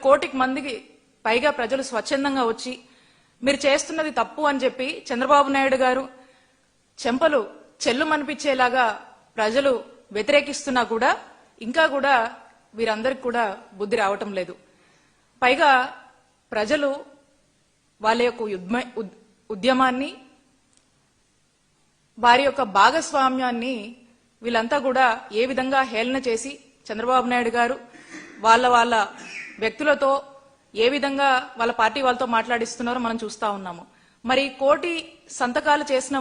కోటికి మందికి పైగా ప్రజలు స్వచ్ఛందంగా వచ్చి మీరు చేస్తున్నది తప్పు అని చెప్పి చంద్రబాబు నాయుడు గారు చెంపలు చెల్లుమనిపించేలాగా ప్రజలు వ్యతిరేకిస్తున్నా కూడా ఇంకా కూడా వీరందరికి కూడా బుద్ధి రావటం లేదు. పైగా ప్రజలు వాళ్ళ యొక్క ఉద్యమాన్ని వారి యొక్క భాగస్వామ్యాన్ని వీళ్ళంతా కూడా ఏ విధంగా హేళన చేసి చంద్రబాబు నాయుడు గారు వాళ్ళ వ్యక్తులతో ఏ విధంగా వాళ్ళ పార్టీ వాళ్ళతో మాట్లాడిస్తున్నారో మనం చూస్తా ఉన్నాము. మరి కోటి సంతకాలు చేసిన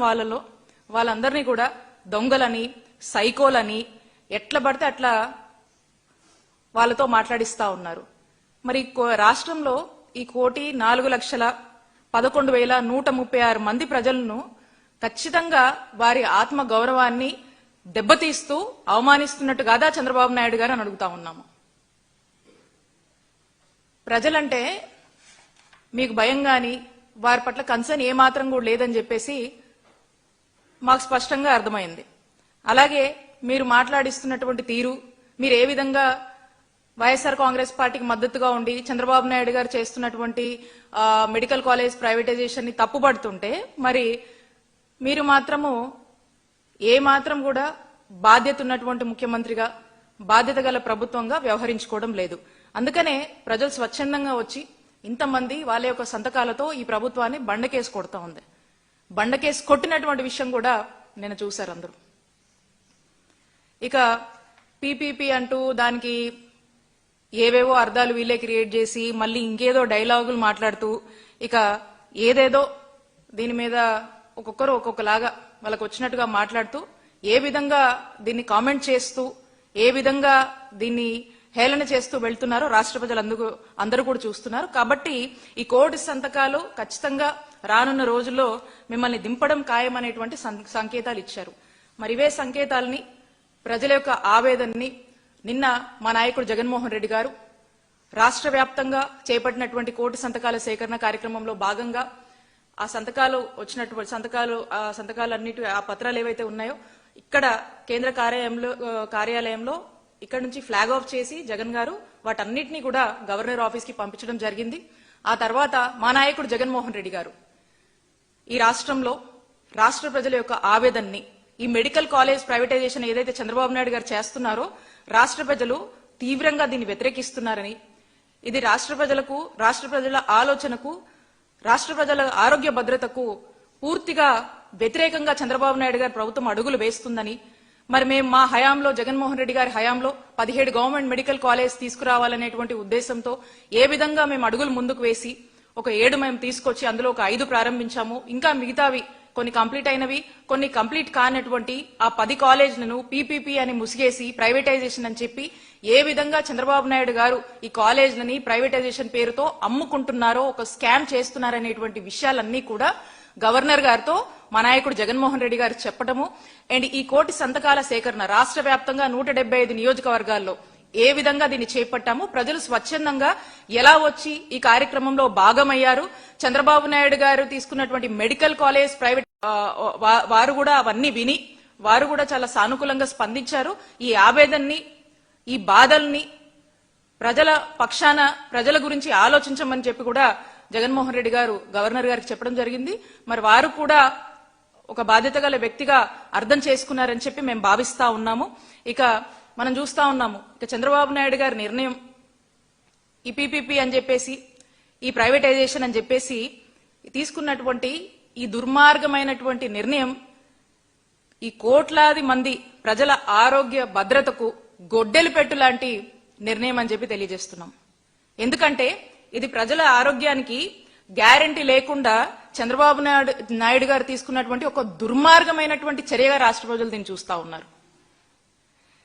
వాళ్ళందరినీ కూడా దొంగలని సైకోలని ఎట్లా పడితే అట్లా వాళ్ళతో మాట్లాడిస్తా ఉన్నారు. మరి రాష్ట్రంలో ఈ 1,04,11,136 మంది ప్రజలను ఖచ్చితంగా వారి ఆత్మ గౌరవాన్ని దెబ్బతీస్తూ అవమానిస్తున్నట్టు కాదా చంద్రబాబు నాయుడు గారు అని అడుగుతా ఉన్నాము. ప్రజలంటే మీకు భయం గాని వారి పట్ల కన్సర్న్ ఏమాత్రం కూడా లేదని చెప్పేసి మాకు స్పష్టంగా అర్థమైంది. అలాగే మీరు మాట్లాడిస్తున్నటువంటి తీరు, మీరు ఏ విధంగా వైఎస్ఆర్ కాంగ్రెస్ పార్టీకి మద్దతుగా ఉండి చంద్రబాబు నాయుడు గారు చేస్తున్నటువంటి మెడికల్ కాలేజ్ ప్రైవేటైజేషన్ ని తప్పుపడుతుంటే మరి మీరు మాత్రము ఏ మాత్రం కూడా బాధ్యత ఉన్నటువంటి ముఖ్యమంత్రిగా బాధ్యత గల ప్రభుత్వంగా వ్యవహరించుకోవడం లేదు. అందుకనే ప్రజలు స్వచ్ఛందంగా వచ్చి ఇంతమంది వాళ్ళ యొక్క సంతకాలతో ఈ ప్రభుత్వాన్ని బండకేసి కొడతా ఉంది. బండకేసి కొట్టినటువంటి విషయం కూడా నేను చూశారు అందరూ. ఇక పీపీపీ అంటూ దానికి ఏవేవో అర్థాలు వీళ్ళే క్రియేట్ చేసి మళ్ళీ ఇంకేదో డైలాగులు మాట్లాడుతూ ఇక ఏదేదో దీని మీద ఒక్కొక్కరు ఒక్కొక్కలాగా వాళ్ళకు వచ్చినట్టుగా మాట్లాడుతూ ఏ విధంగా దీన్ని కామెంట్ చేస్తూ ఏ విధంగా దీన్ని హేళన చేస్తూ వెళ్తున్నారో రాష్ట్ర ప్రజలు అందరూ కూడా చూస్తున్నారు. కాబట్టి ఈ కోటి సంతకాలు ఖచ్చితంగా రానున్న రోజుల్లో మిమ్మల్ని దింపడం ఖాయమనేటువంటి సంకేతాలు ఇచ్చారు. మరి ఇవే సంకేతాలని ప్రజల యొక్క ఆవేదనని నిన్న మా నాయకుడు జగన్మోహన్ రెడ్డి గారు రాష్ట్ర వ్యాప్తంగా చేపట్టినటువంటి కోటి సంతకాల సేకరణ కార్యక్రమంలో భాగంగా ఆ సంతకాలు వచ్చినటువంటి సంతకాలన్నిటి ఆ పత్రాలు ఏవైతే ఉన్నాయో ఇక్కడ కేంద్ర కార్యాలయంలో ఇక్కడ నుంచి ఫ్లాగ్ ఆఫ్ చేసి జగన్ గారు వాటన్నిటినీ కూడా గవర్నర్ ఆఫీస్ కి పంపించడం జరిగింది. ఆ తర్వాత మా నాయకుడు జగన్మోహన్ రెడ్డి గారు ఈ రాష్ట్రంలో రాష్ట్ర ప్రజల యొక్క ఆవేదనని ఈ మెడికల్ కాలేజ్ ప్రైవేటైజేషన్ ఏదైతే చంద్రబాబు నాయుడు గారు చేస్తున్నారో రాష్ట్ర ప్రజలు తీవ్రంగా దీన్ని వ్యతిరేకిస్తున్నారని, ఇది రాష్ట్ర ప్రజలకు రాష్ట్ర ప్రజల ఆలోచనకు రాష్ట్ర ప్రజల ఆరోగ్య భద్రతకు పూర్తిగా వ్యతిరేకంగా చంద్రబాబు నాయుడు గారి ప్రభుత్వం అడుగులు వేస్తుందని, మరి మేము మా హయాంలో జగన్మోహన్ రెడ్డి గారి హయాంలో 17 గవర్నమెంట్ మెడికల్ కాలేజ్ తీసుకురావాలనేటువంటి ఉద్దేశంతో ఏ విధంగా మేము అడుగులు ముందుకు వేసి ఒక 7 మేము తీసుకొచ్చి అందులో ఒక 5 ప్రారంభించాము. ఇంకా మిగతావి కొన్ని కంప్లీట్ అయినవి కొన్ని కంప్లీట్ కానటువంటి ఆ 10 కాలేజీలను పీపీపీ అని ముసిగేసి ప్రైవేటైజేషన్ అని చెప్పి ఏ విధంగా చంద్రబాబు నాయుడు గారు ఈ కాలేజీలని ప్రైవేటైజేషన్ పేరుతో అమ్ముకుంటున్నారో ఒక స్కామ్ చేస్తున్నారనేటువంటి విషయాలన్నీ కూడా గవర్నర్ గారితో మా నాయకుడు జగన్మోహన్ రెడ్డి గారు చెప్పడము అండ్ ఈ కోటి సంతకాల సేకరణ రాష్ట్ర వ్యాప్తంగా 175 నియోజకవర్గాల్లో ఏ విధంగా దీన్ని చేపట్టాము, ప్రజలు స్వచ్ఛందంగా ఎలా వచ్చి ఈ కార్యక్రమంలో భాగమయ్యారు, చంద్రబాబు నాయుడు గారు తీసుకున్నటువంటి మెడికల్ కాలేజ్ ప్రైవేట్ వారు కూడా అవన్నీ విని వారు కూడా చాలా సానుకూలంగా స్పందించారు. ఈ ఆవేదనని ఈ బాధల్ని ప్రజల పక్షాన ప్రజల గురించి ఆలోచించమని చెప్పి కూడా జగన్మోహన్ రెడ్డి గారు గవర్నర్ గారికి చెప్పడం జరిగింది. మరి వారు కూడా ఒక బాధ్యత గల వ్యక్తిగా అర్థం చేసుకున్నారని చెప్పి మేము భావిస్తా ఉన్నాము. ఇక మనం చూస్తా ఉన్నాము ఇక చంద్రబాబు నాయుడు గారి నిర్ణయం ఈ పీపీపీ అని చెప్పేసి ఈ ప్రైవేటైజేషన్ అని చెప్పేసి తీసుకున్నటువంటి ఈ దుర్మార్గమైనటువంటి నిర్ణయం ఈ కోట్లాది మంది ప్రజల ఆరోగ్య భద్రతకు గొడ్డలి పెట్టు లాంటి నిర్ణయం అని చెప్పి తెలియజేస్తున్నాం. ఎందుకంటే ఇది ప్రజల ఆరోగ్యానికి గ్యారంటీ లేకుండా చంద్రబాబు నాయుడు గారు తీసుకున్నటువంటి ఒక దుర్మార్గమైనటువంటి చర్యగా రాష్ట్ర ప్రజలు దీన్ని చూస్తా ఉన్నారు.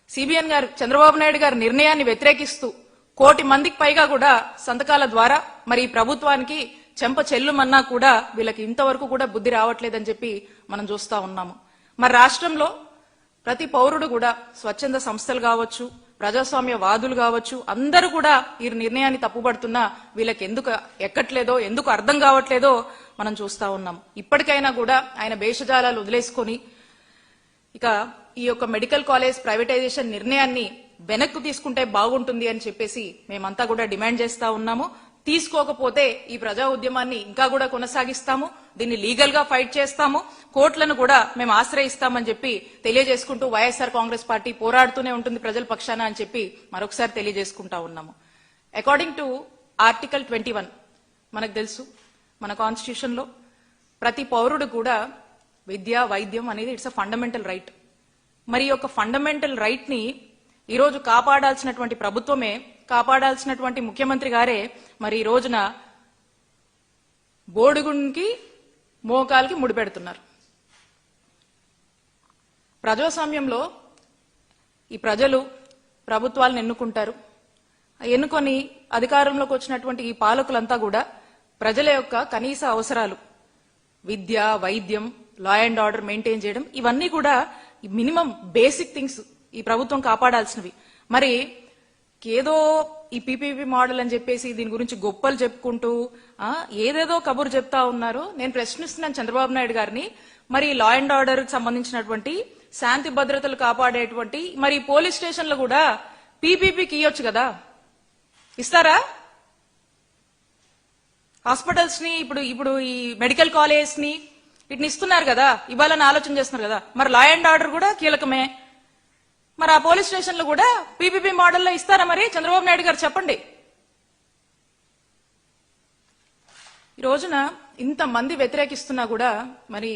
సిబిఎన్ గారు చంద్రబాబు నాయుడు గారి నిర్ణయాన్ని వ్యతిరేకిస్తూ 1 కోటి మందికి పైగా కూడా సంతకాల ద్వారా మరి ఈ ప్రభుత్వానికి చెంప చెల్లుమన్నా కూడా వీళ్ళకి ఇంతవరకు కూడా బుద్ధి రావట్లేదని చెప్పి మనం చూస్తా ఉన్నాము. మరి రాష్ట్రంలో ప్రతి పౌరుడు కూడా స్వచ్ఛంద సంస్థలు కావచ్చు ప్రజాస్వామ్య వాదులు కావచ్చు అందరూ కూడా ఈ నిర్ణయాన్ని తప్పుపడుతున్నా వీళ్ళకి ఎందుకు ఎక్కట్లేదో ఎందుకు అర్థం కావట్లేదో మనం చూస్తా ఉన్నాం. ఇప్పటికైనా కూడా ఆయన భేషజాలాలు వదిలేసుకొని ఇక ఈ యొక్క మెడికల్ కాలేజ్ ప్రైవేటైజేషన్ నిర్ణయాన్ని వెనక్కు తీసుకుంటే బాగుంటుంది అని చెప్పేసి మేమంతా కూడా డిమాండ్ చేస్తా ఉన్నాము. తీసుకోకపోతే ఈ ప్రజా ఉద్యమాన్ని ఇంకా కూడా కొనసాగిస్తాము, దీన్ని లీగల్ గా ఫైట్ చేస్తాము, కోర్టులను కూడా మేము ఆశ్రయిస్తామని చెప్పి తెలియజేసుకుంటూ వైఎస్ఆర్ కాంగ్రెస్ పార్టీ పోరాడుతూనే ఉంటుంది ప్రజల పక్షాన అని చెప్పి మరొకసారి తెలియజేసుకుంటా ఉన్నాము. అకార్డింగ్ టు ఆర్టికల్ 21 మనకు తెలుసు, మన కాన్స్టిట్యూషన్ లో ప్రతి పౌరుడు కూడా విద్య వైద్యం అనేది ఇట్స్ అ ఫండమెంటల్ రైట్. మరి ఒక ఫండమెంటల్ రైట్ ని ఈరోజు కాపాడాల్సినటువంటి ప్రభుత్వమే, కాపాడాల్సినటువంటి ముఖ్యమంత్రి గారే మరి ఈ రోజున బోడుగుంకి మోకాలకి ముడిపెడుతున్నారు. ప్రజాస్వామ్యంలో ఈ ప్రజలు ప్రభుత్వాలను ఎన్నుకుంటారు. ఎన్నుకొని అధికారంలోకి వచ్చినటువంటి ఈ పాలకులంతా కూడా ప్రజల యొక్క కనీస అవసరాలు విద్య, వైద్యం, లా అండ్ ఆర్డర్ మెయింటైన్ చేయడం, ఇవన్నీ కూడా మినిమం బేసిక్ థింగ్స్ ఈ ప్రభుత్వం కాపాడాల్సినవి. మరి ఏదో ఈ పీపీపీ మోడల్ అని చెప్పేసి దీని గురించి గొప్పలు చెప్పుకుంటూ ఏదేదో కబురు చెప్తా ఉన్నారు. నేను ప్రశ్నిస్తున్నాను చంద్రబాబు నాయుడు గారిని, మరి లా అండ్ ఆర్డర్ కి సంబంధించినటువంటి శాంతి భద్రతలు కాపాడేటువంటి మరి పోలీస్ స్టేషన్లు కూడా పీపీపీకి ఇవ్వచ్చు కదా, ఇస్తారా? హాస్పిటల్స్ ని ఇప్పుడు ఈ మెడికల్ కాలేజ్ ని వీటిని ఇస్తున్నారు కదా, ఇవ్వాలని ఆలోచన చేస్తున్నారు కదా. మరి లా అండ్ ఆర్డర్ కూడా కీలకమే, మరి ఆ పోలీస్ స్టేషన్లు కూడా పీపీపీ మోడల్లో ఇస్తారా? మరి చంద్రబాబు నాయుడు గారు చెప్పండి. ఈ రోజున ఇంతమంది వ్యతిరేకిస్తున్నా కూడా మరి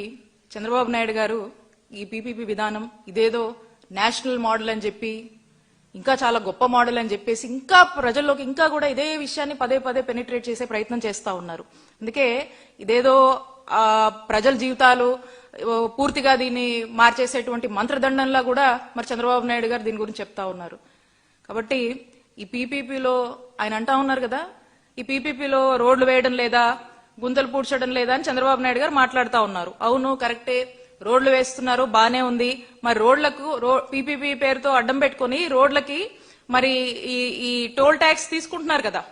చంద్రబాబు నాయుడు గారు ఈ పీపీపీ విధానం ఇదేదో నేషనల్ మోడల్ అని చెప్పి, ఇంకా చాలా గొప్ప మోడల్ అని చెప్పేసి ఇంకా ప్రజల్లోకి ఇంకా కూడా ఇదే విషయాన్ని పదే పదే పెనిట్రేట్ చేసే ప్రయత్నం చేస్తా ఉన్నారు. అందుకే ఇదేదో ప్రజల జీవితాలు పూర్తిగా దీన్ని మార్చేసేటువంటి మంత్రదండంలా కూడా మరి చంద్రబాబు నాయుడు గారు దీని గురించి చెప్తా ఉన్నారు. కాబట్టి ఈ పీపీపీలో ఆయన అంటా ఉన్నారు కదా, ఈ పీపీపీలో రోడ్లు వేయడం లేదా, గుంతలు పూడ్చడం లేదా అని చంద్రబాబు నాయుడు గారు మాట్లాడుతా ఉన్నారు. అవును, కరెక్టే, రోడ్లు వేస్తున్నారు, బానే ఉంది. మరి రోడ్లకు పీపీపీ పేరుతో అడ్డం పెట్టుకుని రోడ్లకి మరి ఈ టోల్ ట్యాక్స్ తీసుకుంటున్నారు కదా,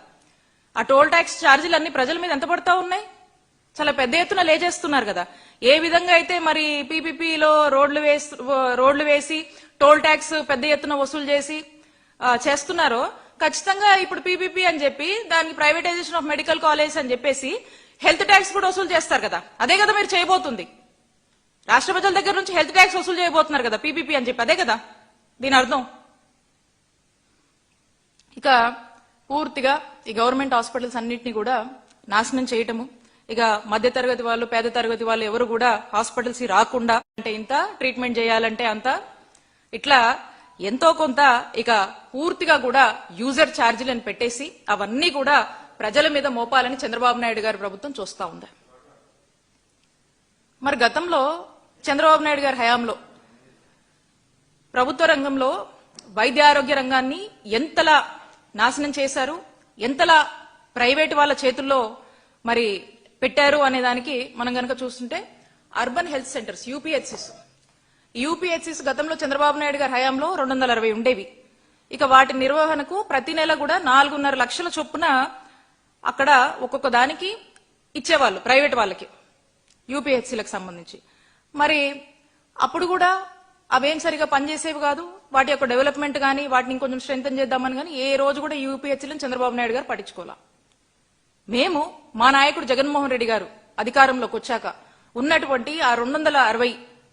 ఆ టోల్ ట్యాక్స్ ఛార్జీలన్నీ ప్రజల మీద ఎంత పడతా ఉన్నాయి? చాలా పెద్ద ఎత్తున లేజేస్తున్నారు కదా. ఏ విధంగా అయితే మరి పీపీపీలో రోడ్లు వేసి టోల్ ట్యాక్స్ పెద్ద ఎత్తున వసూలు చేసి చేస్తున్నారో, ఖచ్చితంగా ఇప్పుడు పీపీపీ అని చెప్పి దానికి ప్రైవేటైజేషన్ ఆఫ్ మెడికల్ కాలేజ్ అని చెప్పేసి హెల్త్ ట్యాక్స్ కూడా వసూలు చేస్తారు కదా. అదే కదా మీరు చేయబోతుంది, రాష్ట్ర ప్రజల దగ్గర నుంచి హెల్త్ ట్యాక్స్ వసూలు చేయబోతున్నారు కదా పీపీపీ అని చెప్పి. అదే కదా దీని అర్థం. ఇక పూర్తిగా ఈ గవర్నమెంట్ హాస్పిటల్స్ అన్నింటినీ కూడా నాశనం చేయటము, ఇక మధ్య తరగతి వాళ్ళు, పేద తరగతి వాళ్ళు ఎవరు కూడా హాస్పిటల్స్ రాకుండా, అంటే ఇంత ట్రీట్మెంట్ చేయాలంటే అంత, ఇట్లా ఎంతో కొంత ఇక పూర్తిగా కూడా యూజర్ ఛార్జీలను పెట్టేసి అవన్నీ కూడా ప్రజల మీద మోపాలని చంద్రబాబు నాయుడు గారి ప్రభుత్వం చూస్తా ఉంది. మరి గతంలో చంద్రబాబు నాయుడు గారి హయాంలో ప్రభుత్వ రంగంలో వైద్య ఆరోగ్య రంగాన్ని ఎంతలా నాశనం చేశారు, ఎంతలా ప్రైవేట్ వాళ్ళ చేతుల్లో మరి పెట్టారు అనే దానికి మనం గనక చూస్తుంటే అర్బన్ హెల్త్ సెంటర్స్ యూపీహెచ్సిస్ గతంలో చంద్రబాబు నాయుడు గారి హయాంలో 260 ఉండేవి. ఇక వాటి నిర్వహణకు ప్రతి నెల కూడా 4.5 లక్షల చొప్పున అక్కడ ఒక్కొక్క దానికి ఇచ్చేవాళ్ళు ప్రైవేట్ వాళ్ళకి, యూపీహెచ్సీలకు సంబంధించి. మరి అప్పుడు కూడా అవేం సరిగా పనిచేసేవి కాదు. వాటి యొక్క డెవలప్మెంట్ కానీ వాటిని ఇంకొంచెం స్ట్రెంథన్ చేద్దామని కానీ ఏ రోజు కూడా యూపీహెచ్సీలను చంద్రబాబు నాయుడు గారు పట్టించుకోవాలా. మేము మా నాయకుడు జగన్మోహన్ రెడ్డి గారు అధికారంలోకి వచ్చాక ఉన్నటువంటి ఆ 260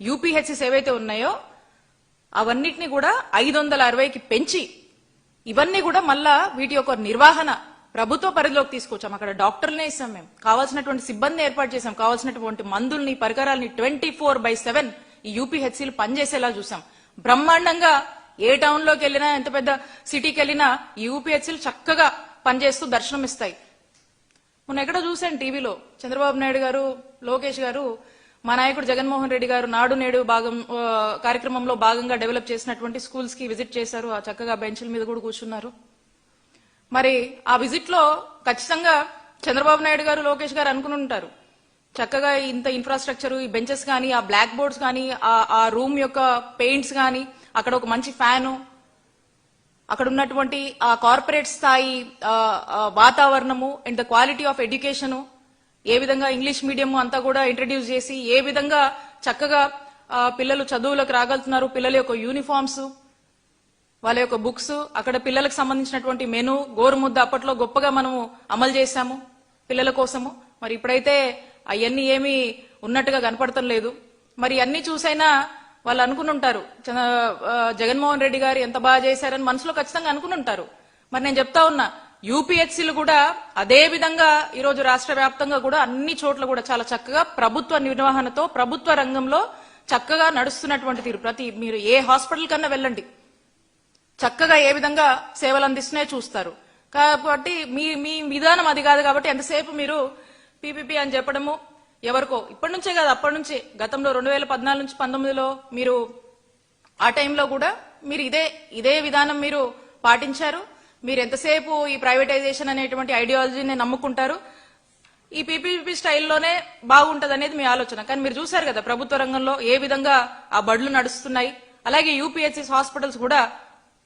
యూపీహెచ్సీస్ ఏవైతే ఉన్నాయో అవన్నిటిని కూడా 560కి పెంచి ఇవన్నీ కూడా మళ్ళా వీటి యొక్క నిర్వహణ ప్రభుత్వ పరిధిలోకి తీసుకొచ్చాం. అక్కడ డాక్టర్లనే ఇస్తాం, మేము కావాల్సినటువంటి సిబ్బంది ఏర్పాటు చేశాం, కావాల్సినటువంటి మందుల్ని, పరికరాలని 24/7 ఈ యూపీహెచ్సీలు పనిచేసేలా చూసాం. బ్రహ్మాండంగా ఏ టౌన్ లోకి వెళ్ళినా, ఎంత పెద్ద సిటీకి వెళ్ళినా ఈ యూపీహెచ్సీలు చక్కగా పనిచేస్తూ దర్శనం ఇస్తాయి. మొన్న ఎక్కడో చూశాను టీవీలో, చంద్రబాబు నాయుడు గారు, లోకేష్ గారు, మా నాయకుడు జగన్మోహన్ రెడ్డి గారు నాడు నేడు కార్యక్రమంలో భాగంగా డెవలప్ చేసినటువంటి స్కూల్స్ కి విజిట్ చేశారు. ఆ చక్కగా బెంచ్ల మీద కూడా కూర్చున్నారు. మరి ఆ విజిట్ లో ఖచ్చితంగా చంద్రబాబు నాయుడు గారు, లోకేష్ గారు అనుకుని ఉంటారు, చక్కగా ఇంత ఇన్ఫ్రాస్ట్రక్చర్, ఈ బెంచెస్ కానీ, ఆ బ్లాక్ బోర్డ్స్ కానీ, ఆ రూమ్ యొక్క పెయింట్స్ కానీ, అక్కడ ఒక మంచి ఫ్యాను, అక్కడ ఉన్నటువంటి ఆ కార్పొరేట్ స్థాయి వాతావరణము and the quality of education, ఏ విధంగా ఇంగ్లీష్ మీడియం అంతా కూడా ఇంట్రడ్యూస్ చేసి ఏ విధంగా చక్కగా పిల్లలు చదువులకు రాగలుగుతున్నారు, పిల్లల యొక్క యూనిఫామ్స్, వాళ్ళ యొక్క బుక్స్, అక్కడ పిల్లలకు సంబంధించినటువంటి మెను, గోరుముద్ద అప్పట్లో గొప్పగా మనము అమలు చేశాము పిల్లల కోసము. మరి ఇప్పుడైతే అవన్నీ ఏమీ ఉన్నట్టుగా కనపడటం లేదు. మరి అన్ని చూసైనా వాళ్ళు అనుకుని ఉంటారు జగన్మోహన్ రెడ్డి గారు ఎంత బాగా చేశారని మనసులో ఖచ్చితంగా అనుకుని ఉంటారు. మరి నేను చెప్తా ఉన్నా, యూపీహెచ్సీలు కూడా అదే విధంగా ఈరోజు రాష్ట్ర వ్యాప్తంగా కూడా అన్ని చోట్ల కూడా చాలా చక్కగా ప్రభుత్వ నిర్వహణతో ప్రభుత్వ రంగంలో చక్కగా నడుస్తున్నటువంటి తీరు. మీరు ఏ హాస్పిటల్ కన్నా వెళ్ళండి, చక్కగా ఏ విధంగా సేవలు అందిస్తున్నాయో చూస్తారు. కాబట్టి మీ విధానం అది కాదు. కాబట్టి ఎంతసేపు మీరు పీపీపీ అని చెప్పడము ఎవరికో, ఇప్పటి నుంచే కాదు అప్పటి నుంచే, గతంలో 2014 నుంచి 19లో మీరు ఆ టైంలో కూడా మీరు ఇదే విధానం మీరు పాటించారు. మీరు ఎంతసేపు ఈ ప్రైవేటైజేషన్ అనేటువంటి ఐడియాలజీని నమ్ముకుంటారు. ఈ పీపీపీ స్టైల్లోనే బాగుంటది అనేది మీ ఆలోచన. కానీ మీరు చూశారు కదా ప్రభుత్వ రంగంలో ఏ విధంగా ఆ బడులు నడుస్తున్నాయి. అలాగే యూపీహెచ్సీస్ హాస్పిటల్స్ కూడా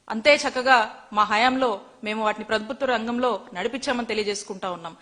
అంతే చక్కగా మా హయాంలో మేము వాటిని ప్రభుత్వ రంగంలో నడిపించామని తెలియజేసుకుంటా ఉన్నాం.